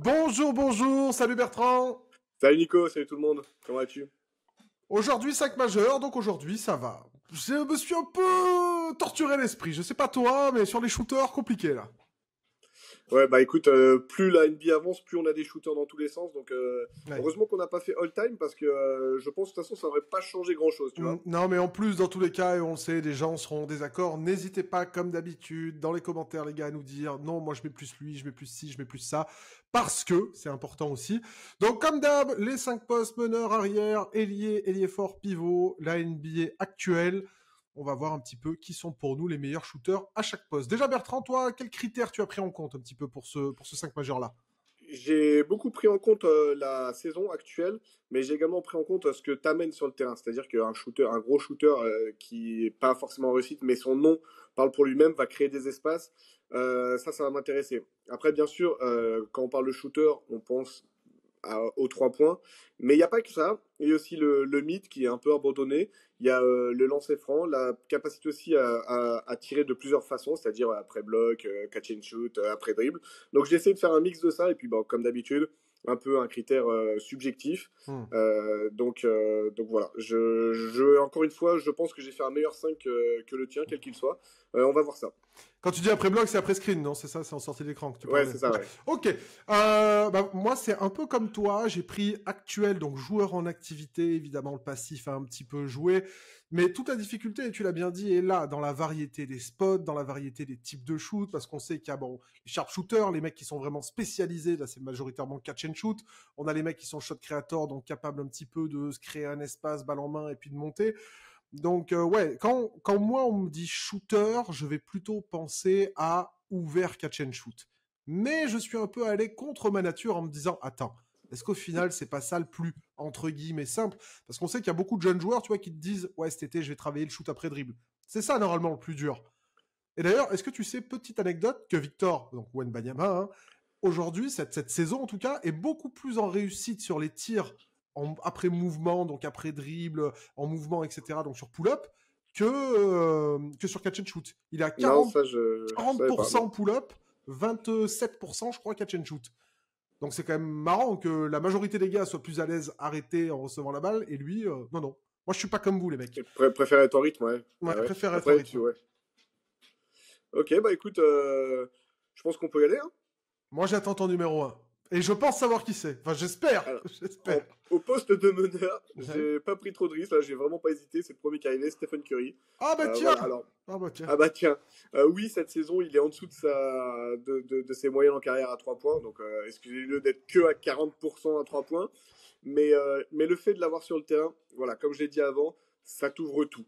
Bonjour, bonjour, salut Bertrand. Salut Nico, salut tout le monde, comment vas-tu? Aujourd'hui 5 majeurs, donc aujourd'hui ça va. Je me suis un peu torturé l'esprit, je sais pas toi, mais sur les shooters, compliqué là. Ouais, bah écoute, plus la NBA avance, plus on a des shooters dans tous les sens, donc Ouais. heureusement qu'on n'a pas fait all time parce que je pense que de toute façon ça n'aurait pas changé grand-chose, tu vois. Non mais en plus, dans tous les cas, et on le sait, des gens seront en désaccord, n'hésitez pas comme d'habitude, dans les commentaires les gars, à nous dire, non moi je mets plus lui, je mets plus ci, je mets plus ça, parce que c'est important aussi. Donc comme d'hab, les 5 postes, meneur, arrière, ailier, ailier fort, pivot, la NBA actuelle. On va voir un petit peu qui sont pour nous les meilleurs shooters à chaque poste. Déjà Bertrand, toi, quels critères tu as pris en compte un petit peu pour ce 5 majeur-là? J'ai beaucoup pris en compte la saison actuelle, mais j'ai également pris en compte ce que tu amènes sur le terrain, c'est-à-dire qu'un shooter, un gros shooter qui est pas forcément en réussite, mais son nom parle pour lui-même, va créer des espaces. Ça va m'intéresser. Après, bien sûr, quand on parle de shooter, on pense aux 3 points. Mais il n'y a pas que ça. Il y a aussi le mythe qui est un peu abandonné. Il y a le lancer franc, la capacité aussi à tirer de plusieurs façons, c'est-à-dire après bloc, catch and shoot, après dribble. Donc j'ai essayé de faire un mix de ça et puis bon, comme d'habitude, un peu un critère subjectif. Hmm. Donc voilà. Encore une fois, je pense que j'ai fait un meilleur 5 que le tien, quel qu'il soit. On va voir ça. Quand tu dis après bloc, c'est après screen, non? C'est ça, c'est en sortie d'écran que tu Ouais, parlais. c'est ça, ouais. Ok. Moi, c'est un peu comme toi. J'ai pris actuel, donc joueur en activité. Évidemment, le passif a un petit peu joué. Mais toute la difficulté, et tu l'as bien dit, est là, dans la variété des spots, dans la variété des types de shoot, parce qu'on sait qu'il y a, bon, les sharpshooters, les mecs qui sont vraiment spécialisés, là, c'est majoritairement catch and shoot. On a les mecs qui sont shot creator, donc capables un petit peu de se créer un espace, balle en main, et puis de monter. Donc, ouais, quand moi on me dit shooter, je vais plutôt penser à ouvert catch and shoot. Mais je suis un peu allé contre ma nature en me disant, attends, est-ce qu'au final c'est pas ça le plus entre guillemets simple? Parce qu'on sait qu'il y a beaucoup de jeunes joueurs, tu vois, qui te disent, ouais, cet été je vais travailler le shoot après dribble. C'est ça normalement le plus dur. Et d'ailleurs, est-ce que tu sais, petite anecdote, que Victor, donc Wembanyama, hein, aujourd'hui, cette saison en tout cas, est beaucoup plus en réussite sur les tirs après mouvement, donc après dribble, en mouvement, etc., donc sur pull-up, que sur catch and shoot. Il a Non, 40, ça je savais pas, 40% non. pull-up, 27%, je crois, catch and shoot. Donc c'est quand même marrant que la majorité des gars soient plus à l'aise arrêtés en recevant la balle, et lui, non, non. Moi, je suis pas comme vous, les mecs. Et préfère être en rythme, ouais. Ouais, Ouais, ouais. préfère être en Après, tu, rythme. ouais. Ok, bah écoute, je pense qu'on peut y aller, hein. Moi, j'attends ton numéro 1. Et je pense savoir qui c'est. Enfin, j'espère. Alors, J'espère. au poste de meneur, Ouais. j'ai pas pris trop de risques, là, j'ai vraiment pas hésité, c'est le premier qui est arrivé, Stephen Curry. Ah bah tiens. Voilà, alors, Ah bah tiens. ah bah tiens, oui, cette saison, il est en dessous de ses moyennes en carrière à 3 points, donc excusez-le d'être que à 40% à 3 points, mais le fait de l'avoir sur le terrain, voilà, comme je l'ai dit avant, ça t'ouvre tout.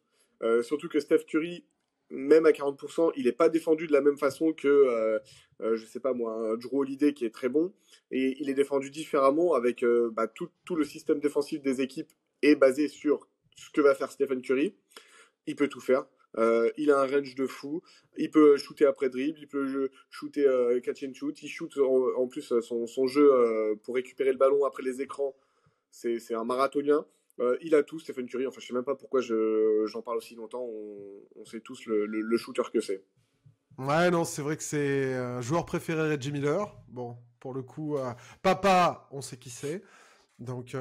Surtout que Steph Curry, même à 40%, il n'est pas défendu de la même façon que, je sais pas moi, un Drew Holiday qui est très bon. Et il est défendu différemment avec tout le système défensif des équipes est basé sur ce que va faire Stephen Curry. Il peut tout faire. Il a un range de fou. Il peut shooter après dribble. Il peut shooter catch and shoot. Il shoot en plus son jeu pour récupérer le ballon après les écrans. C'est un marathonien. Il a tout, Stephen Curry. Enfin, je sais même pas pourquoi j'en parle aussi longtemps. On sait tous le shooter que c'est. Ouais, non, c'est vrai que c'est un joueur préféré Reggie Miller. Bon, pour le coup, papa, on sait qui c'est. Donc,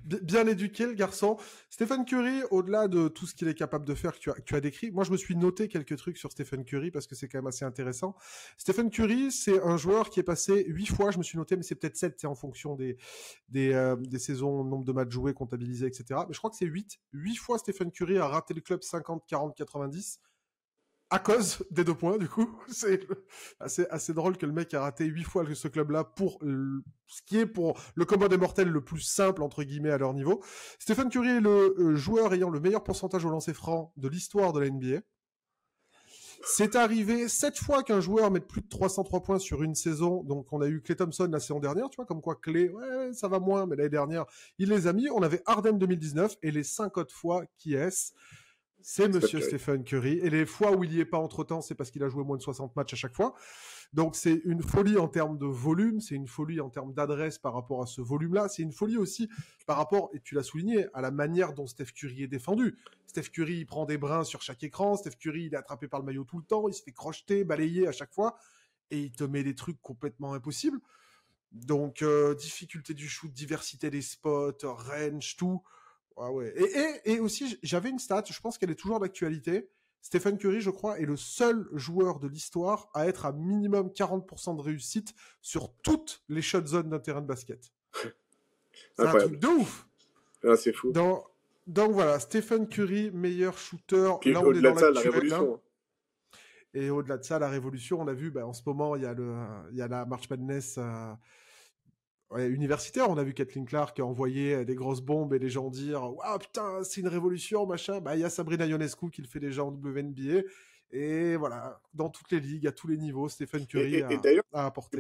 bien éduqué le garçon. Stephen Curry, au-delà de tout ce qu'il est capable de faire que tu as décrit, moi je me suis noté quelques trucs sur Stephen Curry parce que c'est quand même assez intéressant. Stephen Curry, c'est un joueur qui est passé 8 fois, je me suis noté, mais c'est peut-être 7, c'est en fonction des saisons, nombre de matchs joués, comptabilisés, etc. Mais je crois que c'est 8. 8 fois Stephen Curry a raté le club 50, 40, 90 à cause des 2 points, du coup. C'est assez drôle que le mec a raté 8 fois ce club-là pour ce qui est pour le commun des mortels le plus simple, entre guillemets, à leur niveau. Stephen Curry est le joueur ayant le meilleur pourcentage au lancer franc de l'histoire de la NBA. C'est arrivé 7 fois qu'un joueur mette plus de 303 points sur une saison. Donc, on a eu Klay Thompson la saison dernière, tu vois, comme quoi Klay, ouais, ça va moins, mais l'année dernière, il les a mis. On avait Harden 2019 et les 5 autres fois, qui est-ce? C'est Monsieur Stephen Curry. Et les fois où il n'y est pas entre-temps, c'est parce qu'il a joué moins de 60 matchs à chaque fois. Donc c'est une folie en termes de volume, c'est une folie en termes d'adresse par rapport à ce volume-là, c'est une folie aussi par rapport, et tu l'as souligné, à la manière dont Steph Curry est défendu. Steph Curry, il prend des brins sur chaque écran, Steph Curry, il est attrapé par le maillot tout le temps, il se fait crocheter, balayer à chaque fois, et il te met des trucs complètement impossibles. Donc, difficulté du shoot, diversité des spots, range, tout. Ah ouais. Et aussi, j'avais une stat, je pense qu'elle est toujours d'actualité. Stephen Curry, je crois, est le seul joueur de l'histoire à être à minimum 40% de réussite sur toutes les shot zones d'un terrain de basket. C'est un truc Incroyable. de ouf. Ah, c'est fou. Donc voilà, Stephen Curry, meilleur shooter. Puis Là, on est au-delà dans de ça, la l'actuel. Hein. révolution. Et au-delà de ça, la révolution, on a vu, en ce moment, il y a la March Madness universitaire. On a vu Caitlin Clark envoyer des grosses bombes et les gens dire « Waouh, putain, c'est une révolution, machin ». Il y a Sabrina Ionescu qui le fait déjà en WNBA. Et voilà, dans toutes les ligues, à tous les niveaux, Stephen Curry Et d'ailleurs, a apporté.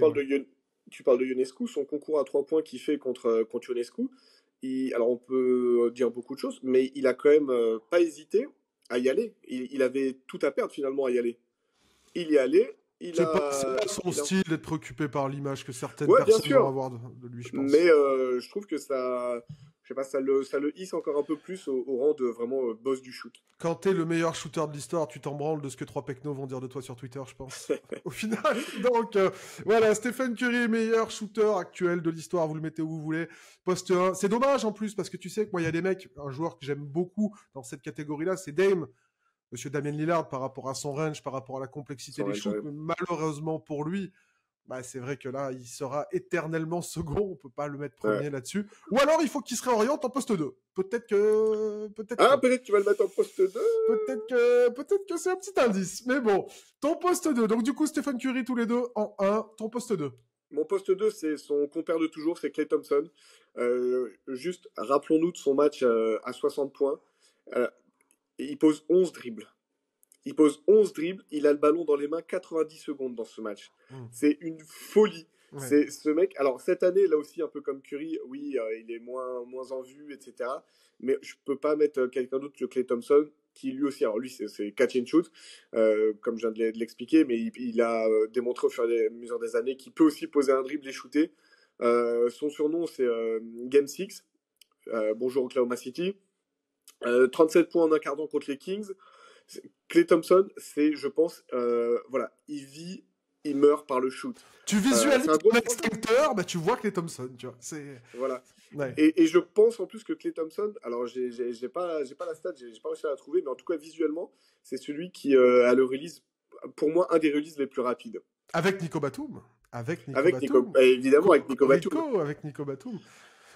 tu parles de Ionescu, son concours à 3 points qu'il fait contre Ionescu. Alors on peut dire beaucoup de choses, mais il a quand même pas hésité à y aller. Il avait tout à perdre finalement à y aller. Il y est allé, C'est pas son style d'être préoccupé par l'image que certaines ouais, bien personnes vont sûr. avoir de lui, je pense. Mais je trouve que ça, je sais pas, ça le hisse encore un peu plus au rang de vraiment boss du shoot. Quand t'es le meilleur shooter de l'histoire, tu t'en branles de ce que 3 pecnos vont dire de toi sur Twitter, je pense. Au final, donc voilà, Stephen Curry, meilleur shooter actuel de l'histoire, vous le mettez où vous voulez. Poste 1. C'est dommage en plus, parce que tu sais que moi, il y a des mecs, un joueur que j'aime beaucoup dans cette catégorie-là, c'est Dame. Monsieur Damien Lillard, par rapport à son range, par rapport à la complexité des shoots, malheureusement pour lui, c'est vrai que là, il sera éternellement second. On peut pas le mettre premier là-dessus. Ou alors, il faut qu'il se réoriente en poste 2. Peut-être que tu vas le mettre en poste 2. Peut-être que c'est un petit indice. Mais bon, ton poste 2. Donc, du coup, Stephen Curry, tous les deux en 1. Ton poste 2. Mon poste 2, c'est son compère de toujours, c'est Klay Thompson. Juste, rappelons-nous de son match à 60 points. Il pose 11 dribbles. Il a le ballon dans les mains 90 secondes dans ce match. C'est une folie. Ouais. C'est ce mec. Alors cette année, là aussi, un peu comme Curry, oui, il est moins en vue, etc. Mais je peux pas mettre quelqu'un d'autre que Klay Thompson, qui lui aussi, alors lui, c'est catch and shoot, comme je viens de l'expliquer, mais il a démontré au fur et à mesure des années qu'il peut aussi poser un dribble et shooter. Son surnom, c'est Game 6. Bonjour Oklahoma City. 37 points en un quart d'heure contre les Kings. Klay Thompson, c'est, je pense, il meurt par le shoot. Tu visualises un extincteur, tu vois Klay Thompson, tu vois. Voilà. Ouais. Et je pense en plus que Klay Thompson, alors j'ai pas la stat, j'ai pas réussi à la trouver, mais en tout cas visuellement, c'est celui qui a le release, pour moi, un des releases les plus rapides. Avec Nico Batum. Évidemment, avec Nico Batum. Avec Nico Batum.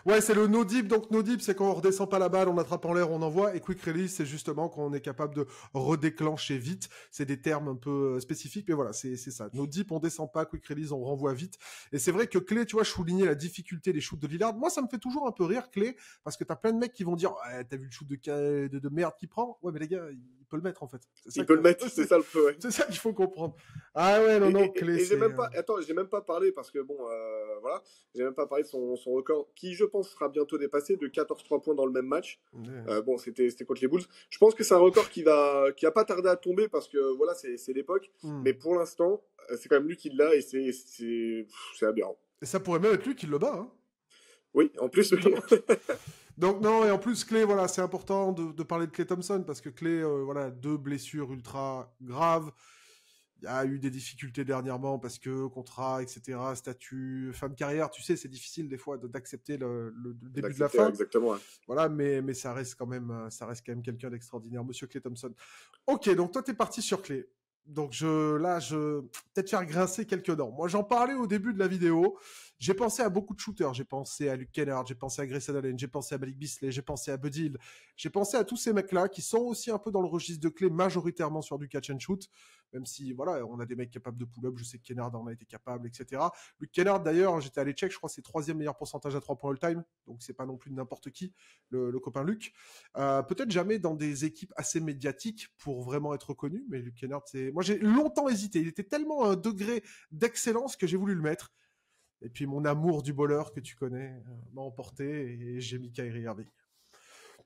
Ouais, c'est le no dip. Donc no dip, c'est quand on redescend pas la balle, on attrape en l'air, on envoie. Et quick release, c'est justement quand on est capable de redéclencher vite. C'est des termes un peu spécifiques, mais voilà, c'est ça. No dip, on descend pas. Quick release, on renvoie vite. Et c'est vrai que Klay, tu vois, je soulignais la difficulté des shoots de Lillard. Moi, ça me fait toujours un peu rire, Klay, parce que t'as plein de mecs qui vont dire, ouais, t'as vu le shoot de merde qu'il prend? Ouais, mais les gars, il peut le mettre en fait. Il peut le mettre, c'est ça le peu. Ouais. C'est ça qu'il faut comprendre. Ah ouais, non, Klay. Et j'ai même pas, j'ai même pas parlé parce que bon, voilà, j'ai même pas parlé de son record qui, je pense, sera bientôt dépassé de 14-3 points dans le même match. Ouais. Bon, c'était contre les Bulls. Je pense que c'est un record qui a pas tardé à tomber parce que voilà, c'est l'époque. Mais pour l'instant, c'est quand même lui qui l'a et c'est aberrant. Et ça pourrait même être lui qui le bat. Hein. Oui, en plus. Donc non, et en plus Klay, voilà, c'est important de parler de Klay Thompson parce que Klay, voilà, 2 blessures ultra graves. Il y a eu des difficultés dernièrement parce que contrat, etc., statut, fin de carrière, tu sais, c'est difficile des fois d'accepter le début de la fin. Exactement. Ouais. Voilà, mais ça reste quand même quelqu'un d'extraordinaire, Monsieur Klay Thompson. Ok, donc toi t'es parti sur Klay. Donc je peut-être faire grincer quelques dents. Moi, j'en parlais au début de la vidéo. J'ai pensé à beaucoup de shooters. J'ai pensé à Luke Kennard, j'ai pensé à Grayson Allen, j'ai pensé à Malik Beasley, j'ai pensé à Buddy Hield. J'ai pensé à tous ces mecs-là qui sont aussi un peu dans le registre de Klay, majoritairement sur du catch and shoot. Même si, voilà, on a des mecs capables de pull-up. Je sais que Kennard en a été capable, etc. Luke Kennard, d'ailleurs, j'étais allé check, je crois que c'est 3e meilleur pourcentage à 3 points all-time. Donc, c'est pas non plus n'importe qui, le copain Luke. Peut-être jamais dans des équipes assez médiatiques pour vraiment être reconnu, mais Luke Kennard, moi, j'ai longtemps hésité. Il était tellement à un degré d'excellence que j'ai voulu le mettre. Et puis, mon amour du bowler que tu connais m'a emporté et j'ai mis Kyrie Irving.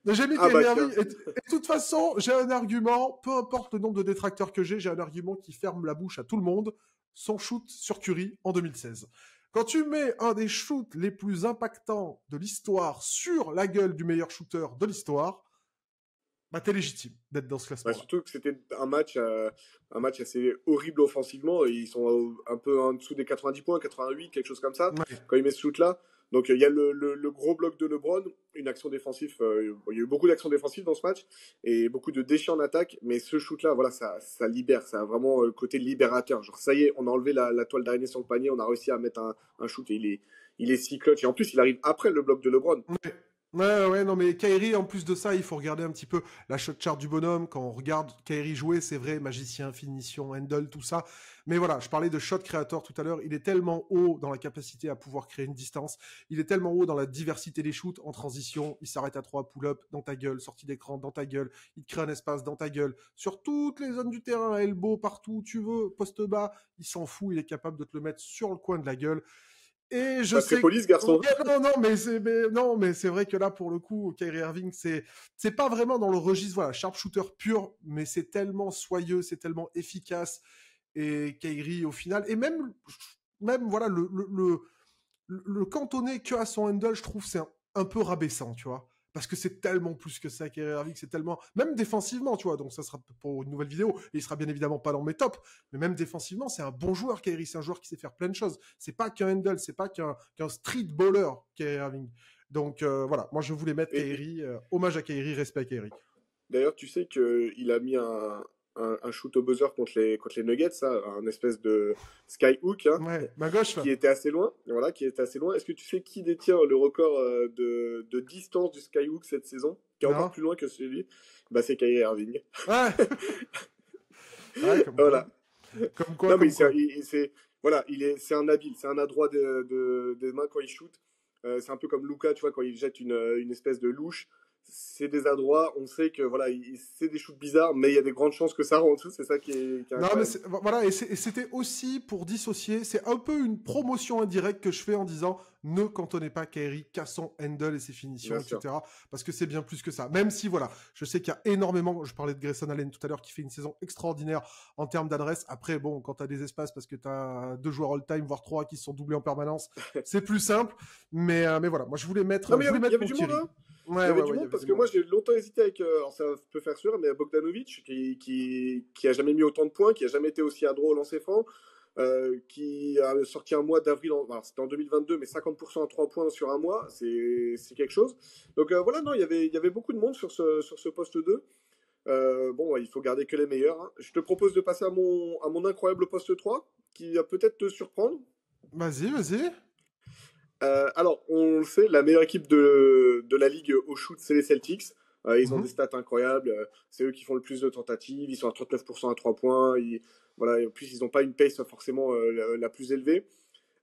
J'ai mis Kyrie Irving. Et de toute façon, j'ai un argument, peu importe le nombre de détracteurs que j'ai un argument qui ferme la bouche à tout le monde. Son shoot sur Curry en 2016. Quand tu mets un des shoots les plus impactants de l'histoire sur la gueule du meilleur shooter de l'histoire, Bah, t'es légitime d'être dans ce Bah, classement-là. surtout que c'était un match assez horrible offensivement. Ils sont un peu en dessous des 90 points, 88, quelque chose comme ça, Ouais. quand ils mettent ce shoot-là. Donc il y a le gros bloc de LeBron, une action défensive. Il y a eu beaucoup d'actions défensives dans ce match et beaucoup de déchets en attaque. Mais ce shoot-là, voilà, ça libère. Ça a vraiment le côté libérateur. Genre, ça y est, on a enlevé la toile d'araignée sur le panier. On a réussi à mettre un shoot et il est si clutch. Et en plus, il arrive après le bloc de LeBron. Ouais. Ouais, non, mais Kyrie, en plus de ça, il faut regarder un petit peu la shot chart du bonhomme. Quand on regarde Kyrie jouer, c'est vrai, magicien, finition, handle, tout ça. Mais voilà, je parlais de shot créateur tout à l'heure. Il est tellement haut dans la capacité à pouvoir créer une distance. Il est tellement haut dans la diversité des shoots en transition. Il s'arrête à 3 pull-up dans ta gueule, sortie d'écran dans ta gueule. Il te crée un espace dans ta gueule. Sur toutes les zones du terrain, elbow, partout où tu veux, poste bas, il s'en fout. Il est capable de te le mettre sur le coin de la gueule. Et je Pas très sais. poli, ce garçon. Ouais, non, mais c'est vrai que là, pour le coup, Kyrie Irving, c'est pas vraiment dans le registre, voilà, sharpshooter pur, mais c'est tellement soyeux, c'est tellement efficace. Et Kyrie, au final, et même voilà, le cantonner que à son handle, je trouve, c'est un peu rabaissant, tu vois. Parce que c'est tellement plus que ça, Kyrie Irving, c'est tellement. Même défensivement, tu vois, donc ça sera pour une nouvelle vidéo, et il sera bien évidemment pas dans mes tops, mais même défensivement, c'est un bon joueur, Kyrie, c'est un joueur qui sait faire plein de choses. C'est pas qu'un handle, c'est pas qu'un street baller, Kyrie Irving. Donc voilà, moi je voulais mettre Et Kyrie, hommage à Kyrie, respect à Kyrie. d'ailleurs, tu sais qu'il a mis un shoot au buzzer contre les Nuggets, ça, un espèce de skyhook, hein, Ouais, ma gauche là. qui était assez loin. Voilà, qui était assez loin. Est-ce que tu sais qui détient le record de distance du skyhook cette saison, qui est encore Non. plus loin que celui? Bah, c'est Kyrie Irving. Ouais, ouais, comme quoi. Voilà. Comme quoi, Non, mais comme quoi. voilà, c'est un habile, c'est un adroit des mains quand il shoot. C'est un peu comme Luka, tu vois, quand il jette une espèce de louche. C'est des adroits, on sait que voilà, c'est des shoots bizarres, mais il y a des grandes chances que ça rentre. C'est ça qui est Non, mais incroyable. voilà, et c'était aussi pour dissocier, c'est un peu une promotion indirecte que je fais en disant ne cantonnez pas Kyrie qu'à son handle et ses finitions, Bien sûr. etc. Parce que c'est bien plus que ça. Même si, voilà, je sais qu'il y a énormément, je parlais de Grayson Allen tout à l'heure, qui fait une saison extraordinaire en termes d'adresse. Après, bon, quand tu as des espaces parce que tu as 2 joueurs all-time, voire 3 qui se sont doublés en permanence, c'est plus simple. Mais voilà, moi je voulais Non, mettre, mais je voulais il y mettre avait mon du monde, Kyrie. hein. Il y Ouais, avait ouais, du ouais, il y monde avait parce du que moi monde. j'ai longtemps hésité avec, alors ça peut faire sourire, mais Bogdanovic qui a jamais mis autant de points, qui a jamais été aussi adroit au lancer franc, qui a sorti un mois d'avril, alors c'était en 2022, mais 50% à 3 points sur un mois, c'est quelque chose. Donc voilà, non, il y avait beaucoup de monde sur ce poste 2. Bon, ouais, il faut garder que les meilleurs, hein. Je te propose de passer à mon incroyable poste 3, qui va peut-être te surprendre. Vas-y, vas-y. Alors, on le sait, la meilleure équipe de la ligue au shoot, c'est les Celtics. Ils ont des Mhm, stats incroyables. C'est eux qui font le plus de tentatives. Ils sont à 39% à 3 points. Voilà, et en plus, ils n'ont pas une pace forcément la plus élevée,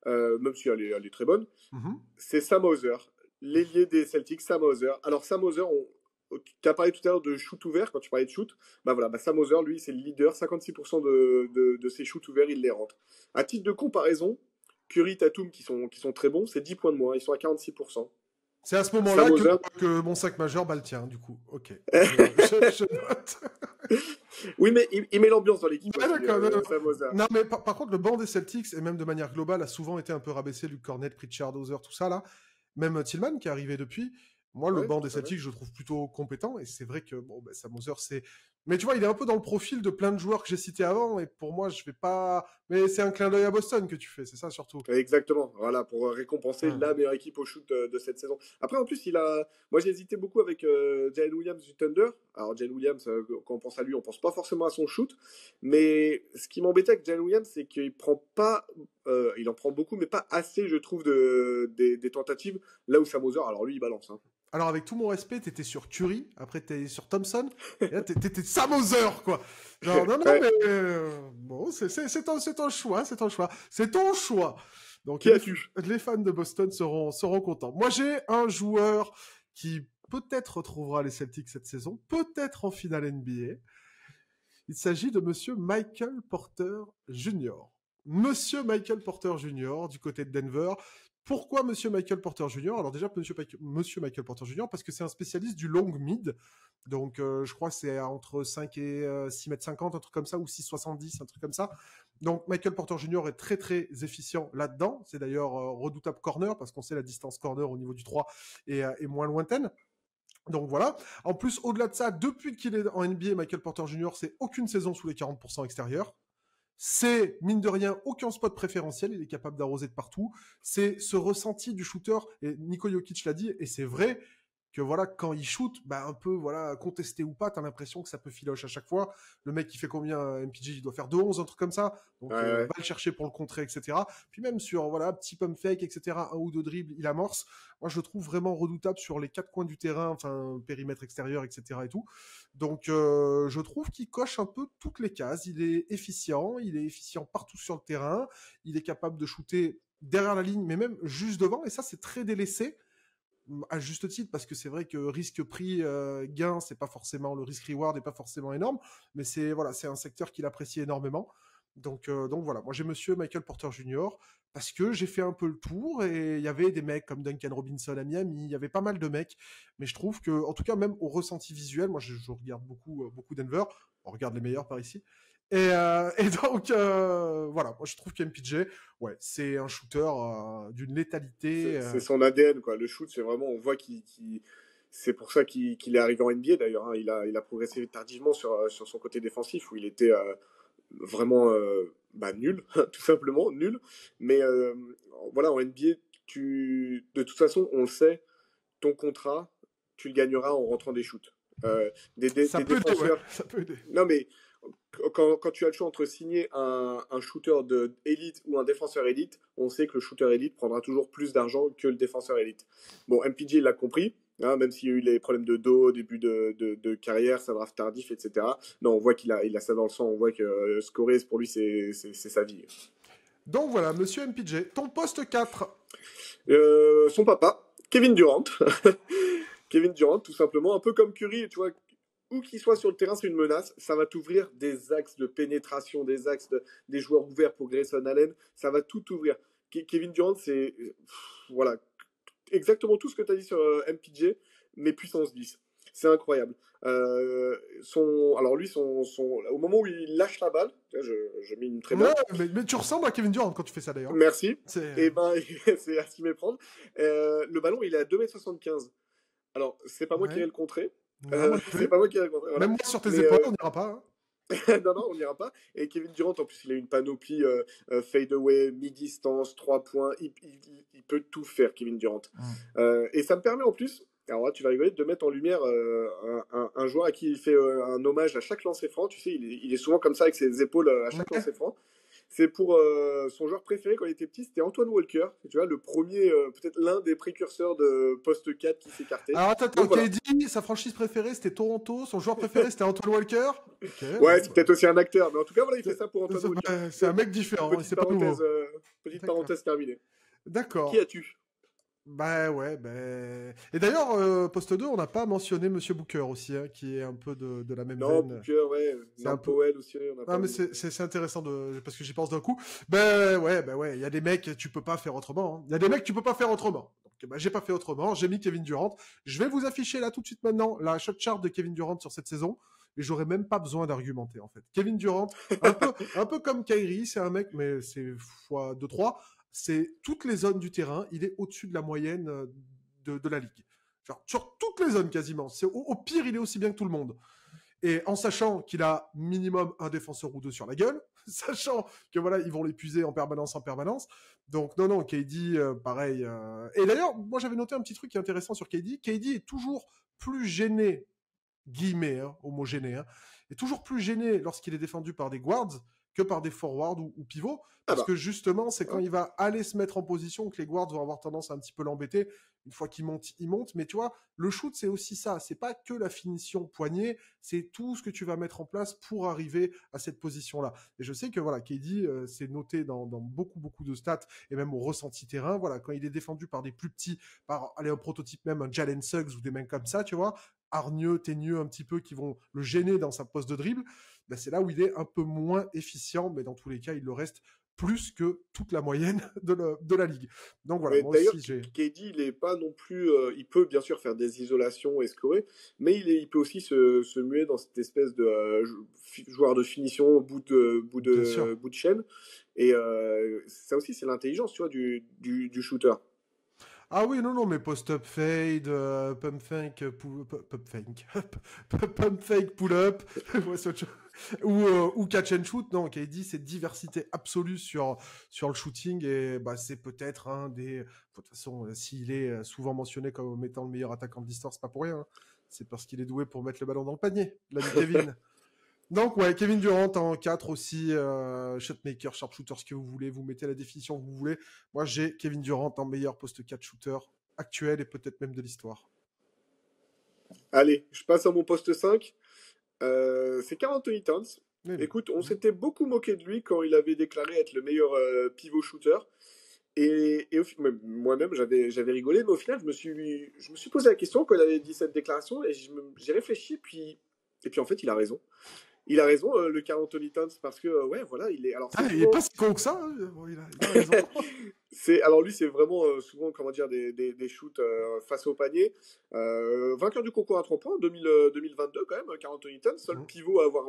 même si elle est très bonne. mhm. C'est Sam Hauser, l'ailier des Celtics, Sam Hauser. Alors, Sam Hauser, tu as parlé tout à l'heure de shoot ouvert, quand tu parlais de shoot. Bah voilà, bah Sam Hauser, lui, c'est le leader. 56% de ses shoots ouverts, il les rentre. À titre de comparaison, Curry, Tatum, qui sont très bons, c'est 10 points de moins. Ils sont à 46%. C'est à ce Sam moment-là que, Hauser. que mon sac majeur, bah, le tien, du coup. Ok. Je note. Oui, mais il met l'ambiance dans l'équipe Ouais, aussi, d'accord. Non, non. Sam Hauser. Non, mais par contre, le banc des Celtics, et même de manière globale, a souvent été un peu rabaissé. Luke Cornett, Pritchard, Hauser, tout ça, là. Même Tillman, qui est arrivé depuis. Moi, le Ouais, banc des tout à fait. Celtics, je le trouve plutôt compétent. Et c'est vrai que, bon, bah, Sam Hauser, c'est. Mais tu vois, il est un peu dans le profil de plein de joueurs que j'ai cités avant. Et pour moi, je vais pas. Mais c'est un clin d'œil à Boston que tu fais, c'est ça surtout. Exactement, voilà, pour récompenser Ouais. la meilleure équipe au shoot de cette saison. Après, en plus, moi j'ai hésité beaucoup avec Jalen Williams du Thunder. Alors, Jalen Williams, quand on pense à lui, on pense pas forcément à son shoot. Mais ce qui m'embêtait avec Jalen Williams, c'est qu'il prend pas, il en prend beaucoup, mais pas assez, je trouve, des tentatives. Là où Sam Hauser, alors lui, il balance, hein. Alors, avec tout mon respect, t'étais sur Curry, après t'es sur Thompson, et là t'étais Sam Hauser, quoi. Genre, non, non, Ouais. mais bon, c'est ton choix, c'est ton choix. C'est ton choix. Donc, Qui as-tu? les fans de Boston seront contents. Moi, j'ai un joueur qui peut-être retrouvera les Celtics cette saison, peut-être en finale NBA. Il s'agit de monsieur Michael Porter Jr. Monsieur Michael Porter Jr. du côté de Denver. Pourquoi Monsieur Michael Porter Jr. Alors déjà, Monsieur Michael Porter Jr. parce que c'est un spécialiste du long mid. Donc je crois que c'est entre 5 et 6 mètres 50, un truc comme ça, ou 6,70, un truc comme ça. Donc Michael Porter Jr. est très très efficient là-dedans. C'est d'ailleurs redoutable corner, parce qu'on sait la distance corner au niveau du 3 est moins lointaine. Donc voilà. En plus, au-delà de ça, depuis qu'il est en NBA, Michael Porter Jr., c'est aucune saison sous les 40% extérieurs. C'est, mine de rien, aucun spot préférentiel. Il est capable d'arroser de partout. C'est ce ressenti du shooter. Et Niko Jokic l'a dit, et c'est vrai que voilà, quand il shoot, bah un peu voilà, contesté ou pas, t'as l'impression que ça peut filoche à chaque fois. Le mec, il fait combien MPJ? Il doit faire 2-11, un truc comme ça. Donc Ouais. va le chercher pour le contrer, etc. Puis même sur voilà, petit pump fake, etc. Un ou deux dribbles, il amorce. Moi, je le trouve vraiment redoutable sur les quatre coins du terrain, enfin périmètre extérieur, etc. et tout. Donc je trouve qu'il coche un peu toutes les cases. Il est efficient partout sur le terrain. Il est capable de shooter derrière la ligne, mais même juste devant. Et ça, c'est très délaissé à juste titre, parce que c'est vrai que risque-prix gain, c'est pas forcément, le risque-reward n'est pas forcément énorme, mais c'est voilà, c'est un secteur qu'il apprécie énormément. Donc voilà, moi j'ai monsieur Michael Porter Jr. parce que j'ai fait un peu le tour et il y avait des mecs comme Duncan Robinson à Miami, il y avait pas mal de mecs, mais je trouve que, en tout cas, même au ressenti visuel, moi je regarde beaucoup Denver, on regarde les meilleurs par ici. Et donc voilà, moi je trouve qu'MPJ, ouais, c'est un shooter d'une létalité. C'est son ADN, quoi. Le shoot, c'est vraiment, on voit c'est pour ça qu'il est arrivé en NBA d'ailleurs. Hein. Il a progressé tardivement sur son côté défensif où il était vraiment nul, tout simplement nul. Mais voilà, en NBA, de toute façon, on le sait, ton contrat, tu le gagneras en rentrant des shoots. Ça Des peut aider, ouais, défenseurs. ça peut aider. Non, mais quand tu as le choix entre signer un shooter de élite ou un défenseur élite, on sait que le shooter élite prendra toujours plus d'argent que le défenseur élite. Bon, MPJ l'a compris, hein, même s'il y a eu les problèmes de dos au début de carrière, sa draft tardif, etc. Non, on voit il a ça dans le sang, on voit que scorer, pour lui, c'est sa vie. Donc voilà, monsieur MPJ, ton poste 4. Son papa, Kevin Durant. Kevin Durant, tout simplement, un peu comme Curry, tu vois, où qu'il soit sur le terrain, c'est une menace. Ça va t'ouvrir des axes de pénétration, des joueurs ouverts pour Grayson Allen. Ça va tout ouvrir. Kevin Durant, c'est voilà, exactement tout ce que tu as dit sur MPJ, mais puissance 10. C'est incroyable. Alors lui, au moment où il lâche la balle, je mets une très Ouais, belle. mais tu ressembles à Kevin Durant quand tu fais ça d'ailleurs. Merci. C'est... Et ben, c'est à s'y méprendre. Le ballon, il est à 2,75 m. Alors, c'est pas moi qui Ouais. vais le contrer. Non, moi non C'est plus. pas moi qui vais le contrer. Voilà. Même moi sur tes Mais épaules, on n'ira pas. Hein. non, non, on n'ira pas. Et Kevin Durant, en plus, il a une panoplie fade away, mi-distance, 3 points. Il peut tout faire, Kevin Durant. Et ça me permet en plus, alors là, tu vas rigoler, de mettre en lumière un joueur à qui il fait un hommage à chaque lancer franc. Tu sais, il est souvent comme ça avec ses épaules à chaque Ouais. lancer franc. C'est pour son joueur préféré quand il était petit, c'était Antoine Walker. Tu vois, le premier, peut-être l'un des précurseurs de poste 4 qui s'écartait. Alors attends, Donc voilà. KD, sa franchise préférée c'était Toronto, son joueur préféré c'était Antoine Walker. Ok, Ouais, bon, c'est bah, peut-être aussi un acteur, mais en tout cas, voilà, il fait ça pour Antoine Walker. c'est un mec différent, c'est pas nouveau. Petite D'accord. parenthèse terminée. Qui D'accord. as-tu? Bah ouais, bah... Et d'ailleurs, poste 2, on n'a pas mentionné Monsieur Booker aussi, hein, qui est un peu de la même Non, veine. Booker, ouais. C'est un Norm peu... Powell aussi, on a Ah pas mais mis. c'est intéressant parce que j'y pense d'un coup. Bah ouais, il y a des mecs tu peux pas faire autrement. Hein. Il y a des mecs tu peux pas faire autrement. Donc bah, j'ai pas fait autrement, j'ai mis Kevin Durant. Je vais vous afficher là tout de suite maintenant la shot chart de Kevin Durant sur cette saison et j'aurais même pas besoin d'argumenter en fait. Kevin Durant, un peu comme Kyrie, c'est un mec mais c'est fois 2-3, c'est toutes les zones du terrain, il est au-dessus de la moyenne de la ligue. Genre sur toutes les zones quasiment. Au pire, il est aussi bien que tout le monde. Et en sachant qu'il a minimum un défenseur ou deux sur la gueule, sachant que voilà, ils vont l'épuiser en permanence. Donc non, KD, pareil. Et d'ailleurs, moi j'avais noté un petit truc qui est intéressant sur KD. KD est toujours plus gêné, guillemets, hein, homogéné, hein, est toujours plus gêné lorsqu'il est défendu par des guards que par des forwards ou pivots. Ah Parce bah. que justement, c'est quand Hein. il va aller se mettre en position que les guards vont avoir tendance à un petit peu l'embêter. Une fois qu'il monte, il monte. Mais tu vois, le shoot, c'est aussi ça. C'est pas que la finition poignée, c'est tout ce que tu vas mettre en place pour arriver à cette position-là. Et je sais que voilà, KD, c'est noté dans beaucoup de stats et même au ressenti terrain. Voilà, quand il est défendu par des plus petits, par allez, un prototype même, un Jalen Suggs ou des mecs comme ça, tu vois, hargneux, teigneux un petit peu, qui vont le gêner dans sa poste de dribble, ben c'est là où il est un peu moins efficient, mais dans tous les cas, il le reste plus que toute la moyenne de la ligue. Donc voilà, Mais moi d'ailleurs, aussi, j'ai... KD, il est pas non plus. Il peut bien sûr faire des isolations et scorer, mais il peut aussi se muer dans cette espèce de joueur de finition au Bien sûr. bout de chaîne. Et ça aussi, c'est l'intelligence, tu vois, du shooter. Ah oui, non, non, mais post-up fade, pump fake, pump fake, pump fake pull-up, ouais, c'est autre chose. Ou catch and shoot. Non, KD, c'est diversité absolue sur le shooting et bah, c'est peut-être un des. De toute façon, s'il est souvent mentionné comme étant le meilleur attaquant de l'histoire, c'est pas pour rien, hein. C'est parce qu'il est doué pour mettre le ballon dans le panier, l'ami Kevin. Donc, ouais, Kevin Durant en 4 aussi, shotmaker, sharpshooter, ce que vous voulez, vous mettez la définition que vous voulez. Moi, j'ai Kevin Durant en meilleur poste 4 shooter actuel et peut-être même de l'histoire. Allez, je passe à mon poste 5. C'est Karl Anthony Towns. Mais oui. Écoute, on s'était beaucoup moqué de lui quand il avait déclaré être le meilleur pivot shooter. Et moi-même, j'avais rigolé, mais au final, je me suis posé la question quand il avait dit cette déclaration et j'ai réfléchi, et puis en fait, il a raison. Il a raison, le Karl Anthony Towns, parce que, ouais, voilà, il est. Alors, c'est Il est souvent. pas si con que ça, hein. Bon, il a raison. Alors lui, c'est vraiment souvent, comment dire, des shoots face au panier. Vainqueur du concours à 3 points 2022 quand même, Karl Anthony Towns, seul pivot à avoir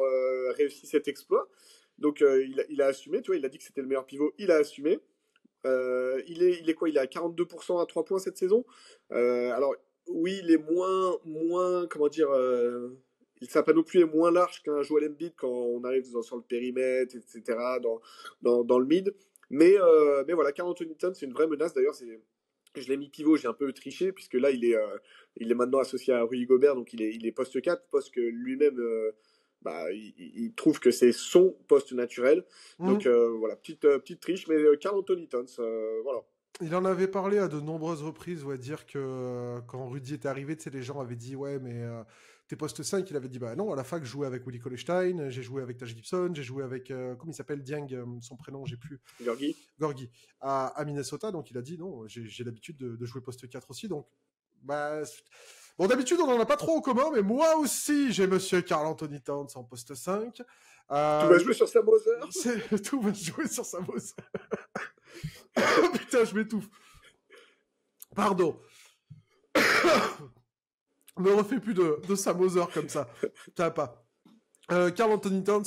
réussi cet exploit. Donc il a assumé, tu vois, il a dit que c'était le meilleur pivot, il a assumé. Il est quoi? Il est à 42% à 3 points cette saison. Alors oui, il est moins, comment dire, sa panoplie est moins large qu'un Joel Embiid quand on arrive sur le périmètre, etc., dans le mid. Mais voilà, Karl Anthony Towns, c'est une vraie menace. D'ailleurs, je l'ai mis pivot, j'ai un peu triché, puisque là, il est maintenant associé à Rudy Gobert, donc il est poste 4, poste que lui-même, bah, il trouve que c'est son poste naturel. Donc voilà, petite triche, mais Karl Anthony Towns, voilà. Il en avait parlé à de nombreuses reprises, ouais, dire que quand Rudy était arrivé, tu sais, les gens avaient dit, ouais, mais t'es poste 5, il avait dit, bah non, à la fac, je jouais avec Willie Cauley-Stein, j'ai joué avec Taj Gibson, j'ai joué avec, comment il s'appelle, Dieng, son prénom, j'ai plus, Gorgui, à Minnesota, donc il a dit, non, j'ai l'habitude de jouer poste 4 aussi, donc, bah, bon, d'habitude, on n'en a pas trop en commun, mais moi aussi, j'ai monsieur Karl Anthony Towns en poste 5. Tout va jouer sur sa Moser. Tout va jouer sur sa Moser. Putain, je m'étouffe. Pardon. Me refais plus de Samoser comme ça. T'as pas. Karl Anthony Towns.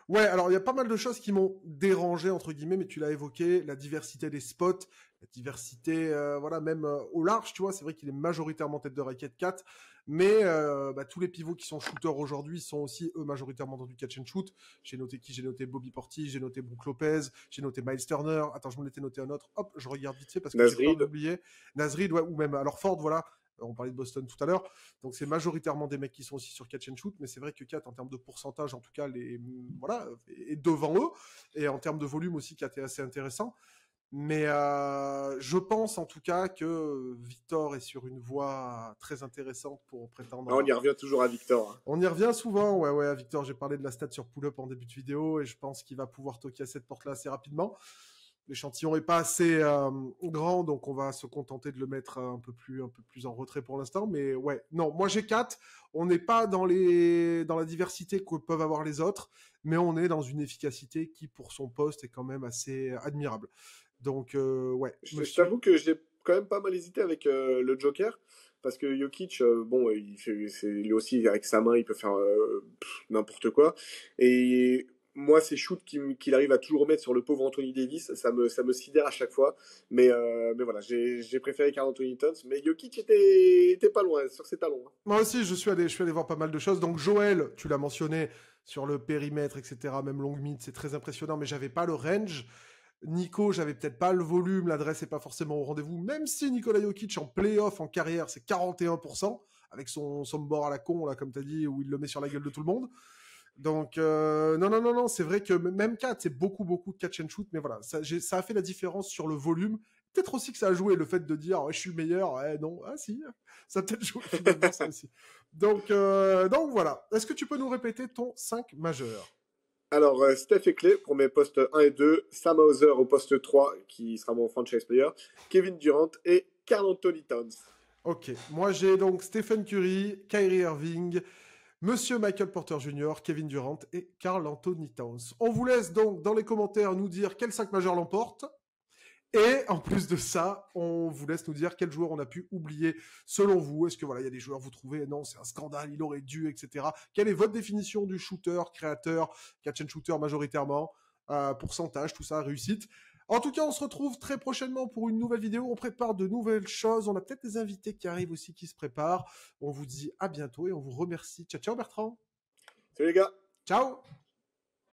Ouais, alors il y a pas mal de choses qui m'ont dérangé, entre guillemets, mais tu l'as évoqué, la diversité des spots, la diversité, voilà, même au large, tu vois, c'est vrai qu'il est majoritairement tête de raquette 4, mais bah, tous les pivots qui sont shooters aujourd'hui sont aussi, eux, majoritairement dans du catch and shoot. J'ai noté qui? J'ai noté Bobby Portis, j'ai noté Brook Lopez, j'ai noté Miles Turner. Attends, je me l'étais noté un autre. Hop, je regarde vite fait parce que j'ai peur d'oublier. Nasrid, ouais, ou même alors Ford, voilà. On parlait de Boston tout à l'heure. Donc, c'est majoritairement des mecs qui sont aussi sur catch and shoot, mais c'est vrai que 4, en termes de pourcentage, en tout cas, voilà, est devant eux. Et en termes de volume aussi, 4 est assez intéressant. Mais je pense en tout cas que Victor est sur une voie très intéressante pour prétendre. On y revient toujours à Victor. Hein. On y revient souvent, ouais, à Victor. J'ai parlé de la stat sur pull-up en début de vidéo et je pense qu'il va pouvoir toquer à cette porte-là assez rapidement. L'échantillon n'est pas assez grand, donc on va se contenter de le mettre un peu plus en retrait pour l'instant. Mais ouais, non, moi j'ai 4. On n'est pas dans la diversité que peuvent avoir les autres, mais on est dans une efficacité qui, pour son poste, est quand même assez admirable. Donc, ouais. Je t'avoue que j'ai quand même pas mal hésité avec le Joker, parce que Jokic, bon, lui aussi, avec sa main, il peut faire n'importe quoi. Et moi, ces shoots qu'il arrive à toujours remettre sur le pauvre Anthony Davis, ça me sidère à chaque fois. Mais voilà, j'ai préféré Karl Anthony Towns. Mais Jokic était pas loin sur ses talons. Hein. Moi aussi, je suis allé voir pas mal de choses. Donc, Joël, tu l'as mentionné, sur le périmètre, etc., même long mid, c'est très impressionnant, mais j'avais pas le range. Nico, j'avais peut-être pas le volume, l'adresse n'est pas forcément au rendez-vous, même si Nikola Jokic en playoff, en carrière, c'est 41%, avec son bord à la con, là, comme tu as dit, où il le met sur la gueule de tout le monde. Donc, non, c'est vrai que même 4, c'est beaucoup de catch and shoot, mais voilà, ça a fait la différence sur le volume. Peut-être aussi que ça a joué le fait de dire je suis le meilleur, non, si, ça a peut-être joué finalement ça aussi. Donc voilà. Est-ce que tu peux nous répéter ton 5 majeur? Alors, Steph est clé pour mes postes 1 et 2, Sam Hauser au poste 3, qui sera mon franchise player, Kevin Durant et Karl Anthony Towns. Ok, moi j'ai donc Stephen Curry, Kyrie Irving, Monsieur Michael Porter Jr., Kevin Durant et Karl Anthony Towns. On vous laisse donc dans les commentaires nous dire quel 5 majeur l'emporte. Et en plus de ça, on vous laisse nous dire quel joueur on a pu oublier selon vous. Est-ce que voilà, il y a des joueurs vous trouvez non, c'est un scandale, il aurait dû, etc. Quelle est votre définition du shooter, créateur, catch and shooter majoritairement, pourcentage, tout ça, réussite. En tout cas, on se retrouve très prochainement pour une nouvelle vidéo. On prépare de nouvelles choses. On a peut-être des invités qui arrivent aussi, qui se préparent. On vous dit à bientôt et on vous remercie. Ciao, ciao Bertrand. Salut les gars. Ciao.